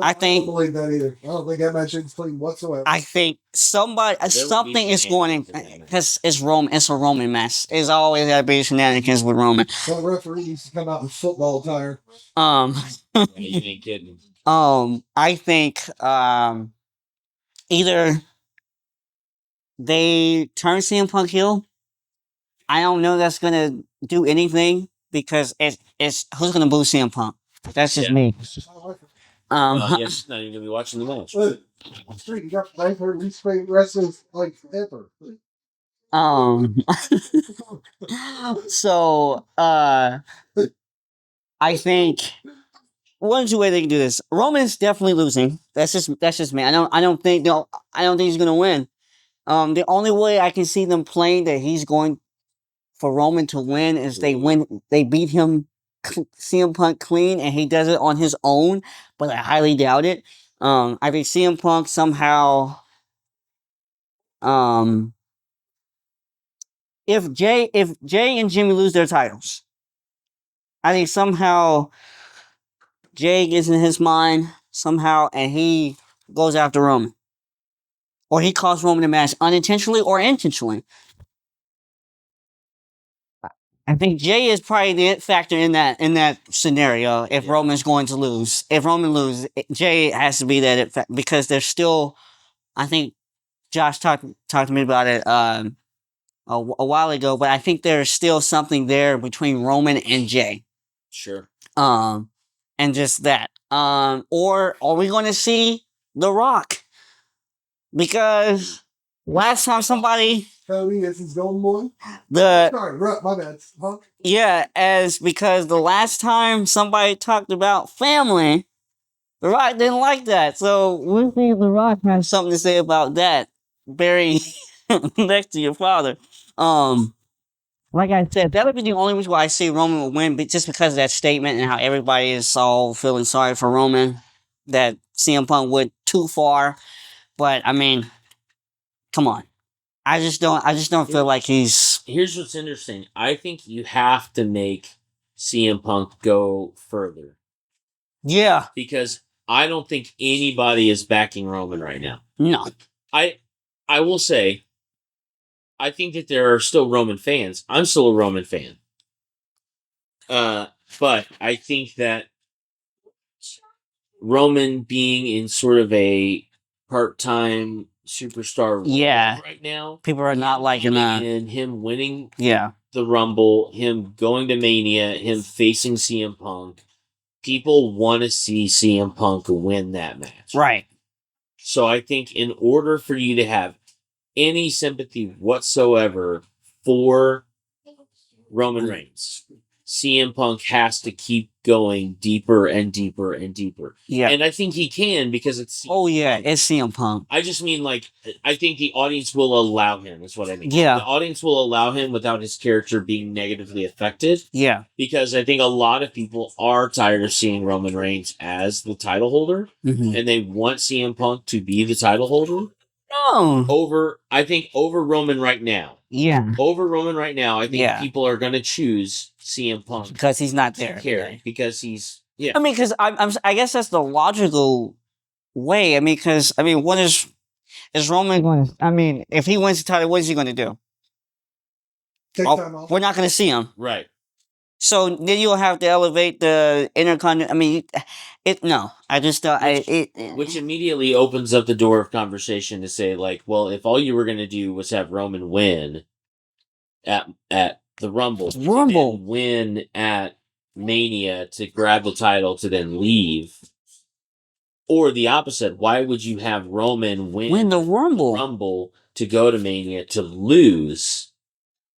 [SPEAKER 3] I think-
[SPEAKER 2] don't believe that either. I don't think that match is clean whatsoever.
[SPEAKER 3] I think something is going because it's Roman. It's a Roman match. It's always got to be shenanigans with Roman.
[SPEAKER 2] That referee needs to come out in football attire.
[SPEAKER 1] Yeah, you ain't kidding.
[SPEAKER 3] I think either they turn CM Punk heel. I don't know that's gonna do anything because it's who's gonna boo CM Punk. That's just
[SPEAKER 1] Yeah.
[SPEAKER 3] me.
[SPEAKER 1] Well, yes, not even gonna be watching the match.
[SPEAKER 2] Look, you got my least favorite wrestlers like ever.
[SPEAKER 3] So I think one or two ways they can do this. Roman's definitely losing. That's just me. I don't think he's gonna win. The only way I can see them playing that he's going for Roman to win is they beat him CM Punk clean and he does it on his own, but I highly doubt it. I think CM Punk somehow if Jay and Jimmy lose their titles, I think somehow Jay gets in his mind somehow and he goes after Roman. Or he costs Roman a match unintentionally or intentionally. I think Jay is probably the it factor in that scenario. If
[SPEAKER 1] Yeah.
[SPEAKER 3] Roman's going to lose, if Roman loses, Jay has to be that it because there's still. I think Josh talked to me about it a while ago, but I think there's still something there between Roman and Jay.
[SPEAKER 1] Sure.
[SPEAKER 3] And just that. Or are we going to see The Rock? Because last time somebody
[SPEAKER 2] Cody is his golden boy.
[SPEAKER 3] the
[SPEAKER 2] Sorry, my bad. Huh?
[SPEAKER 3] yeah, as because the last time somebody talked about family, The Rock didn't like that. So we think The Rock has something to say about that. Burying next to your father. Like I said, that would be the only reason why I see Roman will win, but just because of that statement and how everybody is all feeling sorry for Roman, that CM Punk went too far. But I mean, come on, I just don't feel like he's.
[SPEAKER 1] Here's what's interesting. I think you have to make CM Punk go further
[SPEAKER 3] Yeah,
[SPEAKER 1] because I don't think anybody is backing Roman right now.
[SPEAKER 3] no,
[SPEAKER 1] I will say, I think that there are still Roman fans. I'm still a Roman fan. But I think that Roman being in sort of a part-time superstar role
[SPEAKER 3] Yeah.
[SPEAKER 1] right now,
[SPEAKER 3] people are not liking that.
[SPEAKER 1] and him winning
[SPEAKER 3] Yeah,
[SPEAKER 1] the Rumble, him going to Mania, him facing CM Punk, people want to see CM Punk win that match.
[SPEAKER 3] right.
[SPEAKER 1] So I think in order for you to have any sympathy whatsoever for Roman Reigns, CM Punk has to keep going deeper and deeper and deeper.
[SPEAKER 3] Yeah.
[SPEAKER 1] And I think he can because it's.
[SPEAKER 3] Oh yeah, it's CM Punk.
[SPEAKER 1] I just mean, like, I think the audience will allow him, is what I mean.
[SPEAKER 3] Yeah.
[SPEAKER 1] The audience will allow him without his character being negatively affected.
[SPEAKER 3] Yeah.
[SPEAKER 1] Because I think a lot of people are tired of seeing Roman Reigns as the title holder.
[SPEAKER 3] Mm-hmm.
[SPEAKER 1] And they want CM Punk to be the title holder.
[SPEAKER 3] No.
[SPEAKER 1] Over Roman right now.
[SPEAKER 3] Yeah.
[SPEAKER 1] Over Roman right now, I think people are going to choose CM Punk.
[SPEAKER 3] Because he's not there.
[SPEAKER 1] Because he's. Yeah.
[SPEAKER 3] I mean, because I guess that's the logical way. I mean, because what is Roman going to? I mean, if he wins the title, what is he going to do?
[SPEAKER 2] Take time off.
[SPEAKER 3] We're not going to see him.
[SPEAKER 1] Right.
[SPEAKER 3] So then you'll have to elevate the Intercontinental. I mean, no. I just don't.
[SPEAKER 1] Which immediately opens up the door of conversation to say, like, well, if all you were going to do was have Roman win at the Rumble, and win at Mania to grab the title to then leave, or the opposite, why would you have Roman win
[SPEAKER 3] the Rumble
[SPEAKER 1] to go to Mania to lose?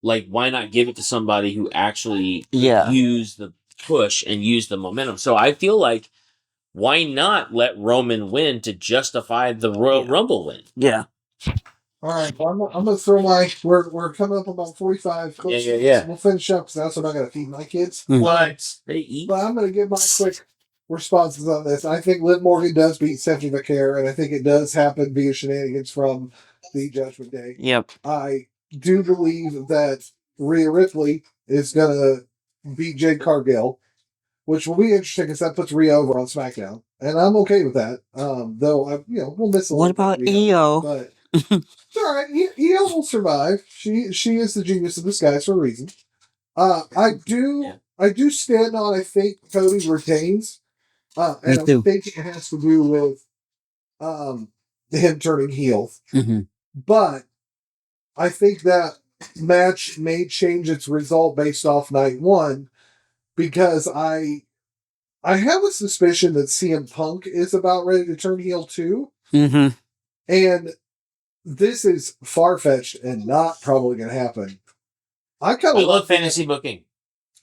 [SPEAKER 1] Like, why not give it to somebody who actually use the push and use the momentum? So I feel like, why not let Roman win to justify the Royal Rumble win?
[SPEAKER 3] Yeah.
[SPEAKER 2] All right, well, I'm gonna throw my. We're coming up about 45.
[SPEAKER 1] Yeah.
[SPEAKER 2] We'll finish up because that's when I gotta feed my kids.
[SPEAKER 1] What? They eat.
[SPEAKER 2] But I'm gonna give my quick responses on this. I think Liv Morgan does beat Stephanie McCare, and I think it does happen via shenanigans from the Judgment Day.
[SPEAKER 3] Yep.
[SPEAKER 2] I do believe that Rhea Ripley is gonna beat Jade Cargill, which will be interesting because that puts Rhea over on SmackDown, and I'm okay with that. Though we'll miss a
[SPEAKER 3] What
[SPEAKER 2] little
[SPEAKER 3] about
[SPEAKER 2] bit of Rhea,
[SPEAKER 3] EO?
[SPEAKER 2] but it's all right. Io will survive. She is the genius of disguise for a reason. I do stand on. I think Cody retains. And I think it has to do with him turning heel.
[SPEAKER 3] Mm-hmm.
[SPEAKER 2] But I think that match may change its result based off night one because I have a suspicion that CM Punk is about ready to turn heel too.
[SPEAKER 3] Mm-hmm.
[SPEAKER 2] And this is far-fetched and not probably going to happen. I
[SPEAKER 1] love fantasy booking.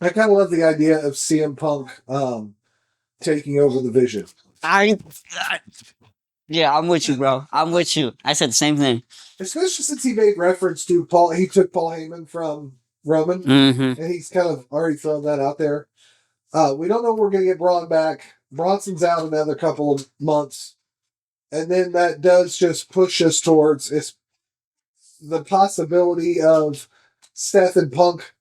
[SPEAKER 2] I kind of love the idea of CM Punk taking over the Vision.
[SPEAKER 3] Yeah, I'm with you, bro. I'm with you. I said the same thing.
[SPEAKER 2] Especially since he made reference to Paul. He took Paul Heyman from Roman, and he's kind of already thrown that out there. We don't know if we're going to get Braun back. Bronson's out another couple of months. And then that does just push us towards the possibility of Seth and Punk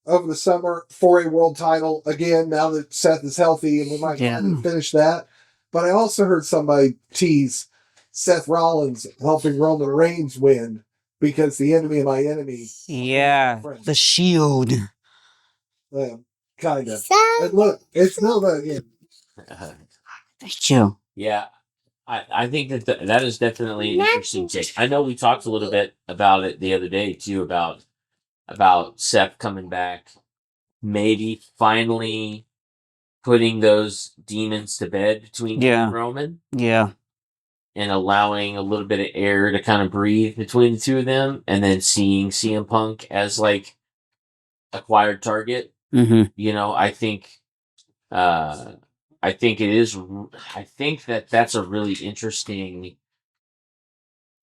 [SPEAKER 2] over the summer for a world title again. Now that Seth is healthy, and we might finish that. But I also heard somebody tease Seth Rollins helping Roman Reigns win because the enemy of my enemy.
[SPEAKER 3] Yeah, the Shield.
[SPEAKER 2] Kind of. And look, it's Nova again.
[SPEAKER 3] Thank you.
[SPEAKER 1] Yeah, I think that that is definitely an interesting take. I know we talked a little bit about it the other day too about Seth coming back, maybe finally putting those demons to bed between him and Roman.
[SPEAKER 3] Yeah.
[SPEAKER 1] And allowing a little bit of air to kind of breathe between the two of them, and then seeing CM Punk as like acquired target.
[SPEAKER 3] Mm-hmm.
[SPEAKER 1] You know, uh, I think it is. I think that that's a really interesting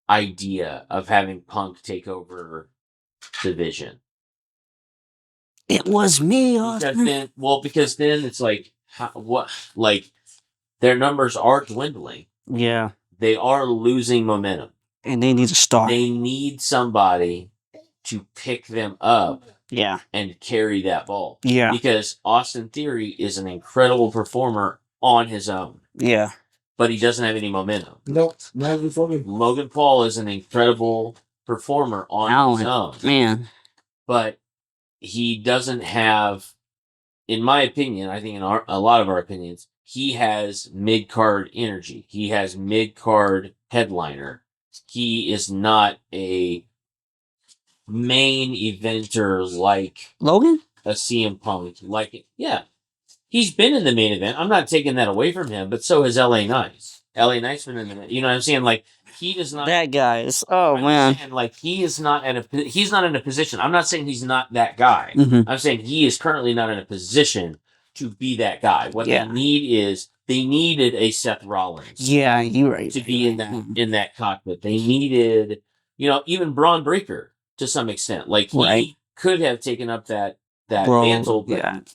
[SPEAKER 1] idea of having Punk take over division.
[SPEAKER 3] It was me,
[SPEAKER 1] Austin. Because then it's like, like their numbers are dwindling.
[SPEAKER 3] Yeah.
[SPEAKER 1] They are losing momentum.
[SPEAKER 3] And they need a star.
[SPEAKER 1] They need somebody to pick them up.
[SPEAKER 3] Yeah.
[SPEAKER 1] And carry that ball.
[SPEAKER 3] Yeah.
[SPEAKER 1] Because Austin Theory is an incredible performer on his own.
[SPEAKER 3] Yeah.
[SPEAKER 1] But he doesn't have any momentum.
[SPEAKER 2] Nope. Logan
[SPEAKER 1] Paul is an incredible performer on his own.
[SPEAKER 3] Man.
[SPEAKER 1] But he doesn't have, in my opinion, I think in a lot of our opinions, he has mid-card energy. He has mid-card headliner. He is not a main eventer like
[SPEAKER 3] Logan?
[SPEAKER 1] A CM Punk. Yeah. He's been in the main event. I'm not taking that away from him, but so has LA Knight. LA Knight's been in the, you know what I'm saying? Like, he does not.
[SPEAKER 3] That guy is, man.
[SPEAKER 1] Saying, like, he is not he's not in a position. I'm not saying he's not that guy.
[SPEAKER 3] Mm-hmm.
[SPEAKER 1] I'm saying he is currently not in a position to be that guy. What they need is, they needed a Seth Rollins.
[SPEAKER 3] Yeah, you're right.
[SPEAKER 1] To be in that cockpit. They needed, even Braun Breaker to some extent. Like, he could have taken up that mantle. But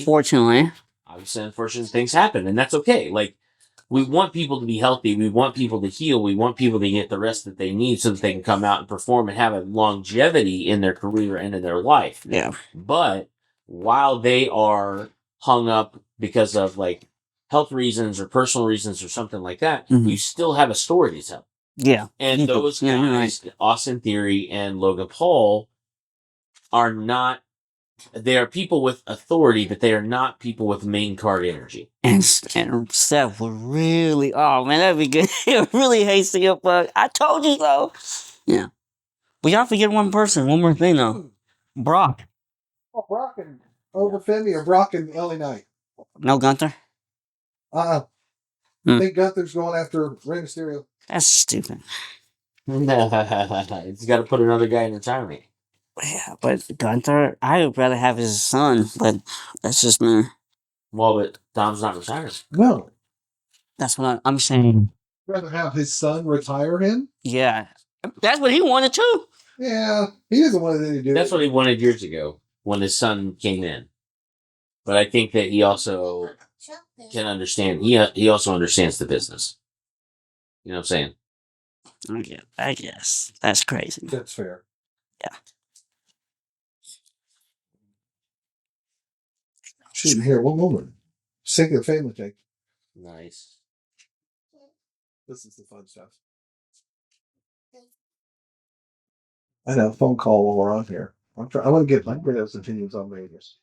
[SPEAKER 3] fortunately.
[SPEAKER 1] Obviously, unfortunate things happen, and that's okay. Like, we want people to be healthy. We want people to heal. We want people to get the rest that they need so that they can come out and perform and have a longevity in their career and in their life.
[SPEAKER 3] Yeah.
[SPEAKER 1] But while they are hung up because of, like, health reasons or personal reasons or something like that, you still have a story to tell.
[SPEAKER 3] Yeah.
[SPEAKER 1] And those guys, Austin Theory and Logan Paul, are not. They are people with authority, but they are not people with main card energy.
[SPEAKER 3] And Seth would really, oh man, that'd be good. He would really hate CM Punk. I told you so. Yeah. But y'all forget one more thing though. Brock.
[SPEAKER 2] Oh, Brock and over Femi or Brock and LA Knight?
[SPEAKER 3] No Gunther?
[SPEAKER 2] I think Gunther's going after Rey Mysterio.
[SPEAKER 3] That's stupid.
[SPEAKER 1] He's got to put another guy in retirement.
[SPEAKER 3] Yeah, but Gunther, I would rather have his son, but that's just me.
[SPEAKER 1] Well, but Dom's not retired.
[SPEAKER 2] No.
[SPEAKER 3] That's what I'm saying.
[SPEAKER 2] Rather have his son retire him?
[SPEAKER 3] Yeah. That's what he wanted too.
[SPEAKER 2] Yeah, he doesn't want anything to do.
[SPEAKER 1] That's what he wanted years ago when his son came in. But I think that he also can understand. He also understands the business. You know what I'm saying?
[SPEAKER 3] I guess. That's crazy.
[SPEAKER 2] That's fair.
[SPEAKER 3] Yeah.
[SPEAKER 2] Shoot, here, one moment. Sing the family thing.
[SPEAKER 1] Nice.
[SPEAKER 2] This is the fun stuff. I know, phone call while we're on here. I want to get my Brito's opinions on Vegas.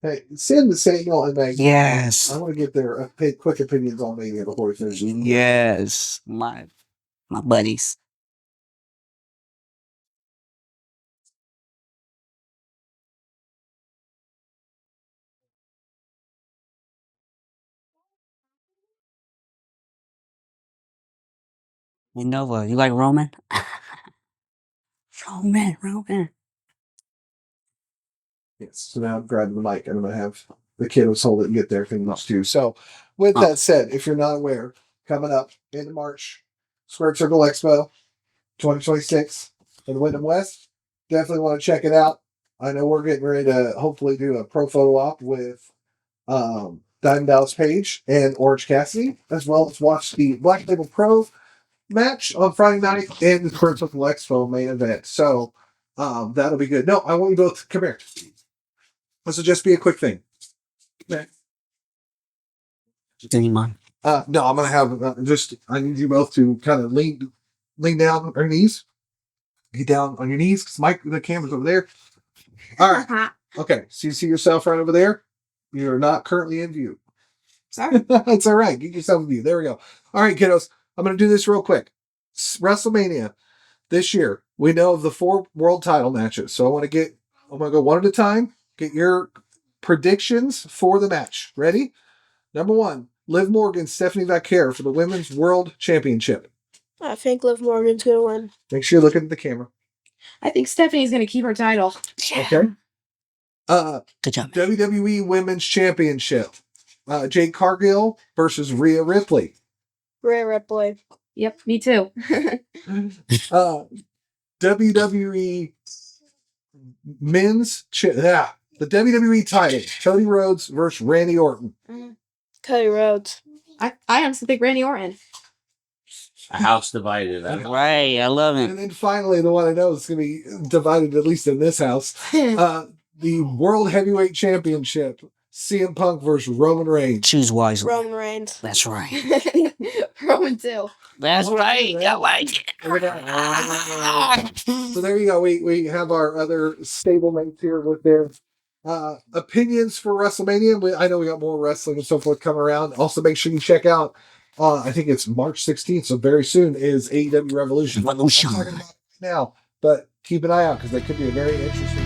[SPEAKER 2] Hey, send the Samuel and Meg.
[SPEAKER 3] Yes.
[SPEAKER 2] I want to get their quick opinions on Mania before we finish.
[SPEAKER 3] Yes. My buddies. Hey Nova, you like Roman? Roman.
[SPEAKER 2] Yes. So now I'm grabbing the mic and I'm going to have the kiddos hold it and get their things too. So, with that said, if you're not aware, coming up in March, Squared Circle Expo 2026 in Wyndham West. Definitely want to check it out. I know we're getting ready to hopefully do a pro photo op with Diamond Dallas Page and Orange Cassidy, as well as watch the Black Label Pro match on Friday night and the Squared Circle Expo main event. So that'll be good. No, I want you both. Come here. This will just be a quick thing. Okay.
[SPEAKER 3] No,
[SPEAKER 2] I'm gonna have I need you both to kind of lean down on your knees. Get down on your knees because the camera's over there. All right. Okay, so you see yourself right over there? You're not currently in view.
[SPEAKER 4] Sorry.
[SPEAKER 2] It's all right. Get yourself in view. There we go. All right, kiddos. I'm going to do this real quick. WrestleMania this year, we know of the 4 world title matches. So I'm going to go one at a time. Get your predictions for the match. Ready? Number 1, Liv Morgan, Stephanie Vaquer for the Women's World Championship.
[SPEAKER 5] I think Liv Morgan's gonna win.
[SPEAKER 2] Make sure you're looking at the camera.
[SPEAKER 4] I think Stephanie's going to keep her title.
[SPEAKER 2] Okay.
[SPEAKER 3] Good job.
[SPEAKER 2] WWE Women's Championship. Jade Cargill versus Rhea Ripley.
[SPEAKER 5] Rhea Ripley.
[SPEAKER 4] Yep, me too.
[SPEAKER 2] WWE the WWE title. Cody Rhodes versus Randy Orton.
[SPEAKER 5] Cody Rhodes.
[SPEAKER 4] I honestly think Randy Orton.
[SPEAKER 1] A house divided.
[SPEAKER 3] Right, I love
[SPEAKER 2] And
[SPEAKER 3] it.
[SPEAKER 2] then finally, the one I know is going to be divided, at least in this house, the World Heavyweight Championship. CM Punk versus Roman Reigns.
[SPEAKER 3] Choose wisely.
[SPEAKER 5] Roman Reigns.
[SPEAKER 3] That's right.
[SPEAKER 4] Roman too.
[SPEAKER 3] That's right. I like it.
[SPEAKER 2] So there you go. We have our other stablemates here with their opinions for WrestleMania. I know we got more wrestling and so forth coming around. Also, make sure you check out. I think it's March 16th, so very soon is AEW Revolution. I'm not talking about it now, but keep an eye out because that could be a very interesting.